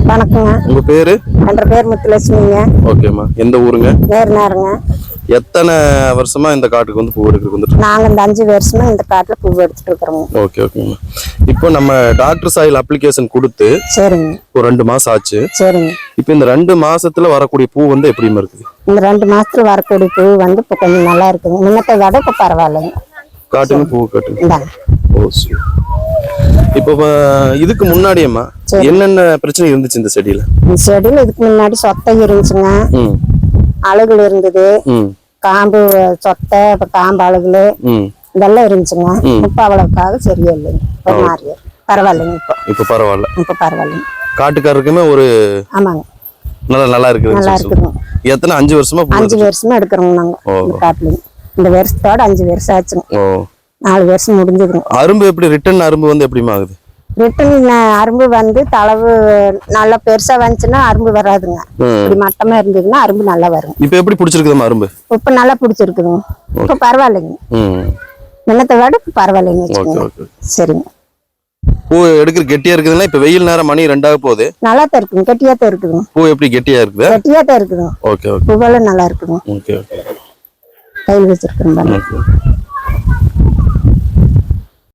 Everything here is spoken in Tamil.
வணக்கங்க. உங்க பேரு? என்ற பேர் முத்துலட்சுமிங்க. ஓகேம்மா. எந்த ஊருங்க? நேருங்க. எத்தனை வருஷமா இந்த காட்டுக்கு வந்து பூ எடுக்க வந்துட்டு? நாங்க இந்த 5 வருஷமா இந்த காட்டுல பூ எடுத்துட்டு இருக்கிறோம். ஓகே ஓகேம்மா. இப்போ நம்ம டாக்டர் சாயில் அப்ளிகேஷன் கொடுத்து சரிங்க ஒரு 2 மாசம் ஆச்சு. சரிங்க. இப்போ இந்த 2 மாசத்துல வரக்கூடிய பூ வந்து எப்படிமா இருக்குது? இந்த 2 மாசத்துல வரக்கூடிய பூ வந்து இப்போ கொஞ்சம் நல்லா இருக்குங்க. முன்னத்தை விட இப்போ பரவாயில்லைங்க. காட்டுங்க பூ காட்டுங்க. இந்தாங்க. ஓ சரி. இப்போ இதுக்கு முன்னாடியம்மா என்னென்ன பிரச்சனை இருந்துச்சு இந்த செடியில? இந்த செடியில இதுக்கு முன்னாடி சொத்தை இருந்துச்சுங்க, அழுகுல இருந்தது, காம்பு சொத்தை, இப்ப காம்பு அழுகுல இதெல்லாம் இருந்துச்சுங்க. இப்ப அவ்வளவுக்காக சரியா இல்லைங்க. ஒரு மாதிரி பரவாயில்லைங்க. இப்போ பரவாயில்ல. இப்போ பரவாயில்லைங்க. காட்டுக்காரருக்குமே ஒரு ஆமாங்க நல்லா இருக்குது. நல்லா இருக்குதுங்க. எத்தனை 5 வருஷமா? 5 வருஷமா எடுக்கிறோங்க நாங்க இந்த காட்டுல. இந்த வருஷத்தோட 5 வருஷம் ஆச்சுங்க. 4 வருஷம் முடிஞ்சதுங்க. அரும்பு எப்படி ரிட்டர்ன் அரும்பு வந்து எப்படிமா ஆகுது? ரிட்டன் அரும்பு வந்து தளவு நல்லா பெருசா வந்துச்சுன்னா அரும்பு வராதுங்க. இப்படி மட்டமா இருந்ததுன்னா அரும்பு நல்லா வரும். இப்ப எப்படி பிடிச்சிருக்குதுமா அரும்பு? இப்ப நல்லா பிடிச்சிருக்குதுங்க. இப்ப பரவாயில்லைங்க. முன்னத்தை விட இப்ப பரவாயில்லைங்க. சரிங்க. பூ எடுக்கிற கெட்டியா இருக்குதுன்னா இப்ப வெயில் நேரம் மணி 2 ஆக போகுது. நல்லா தான் இருக்குங்க. கெட்டியா தான் இருக்குதுங்க. பூ எப்படி கெட்டியா இருக்குது? கெட்டியா தான் இருக்குதுங்க. Okay okay. பூவெல்லாம் நல்லா இருக்குதுங்க. Okay okay. கையில் வச்சிருக்கேன்.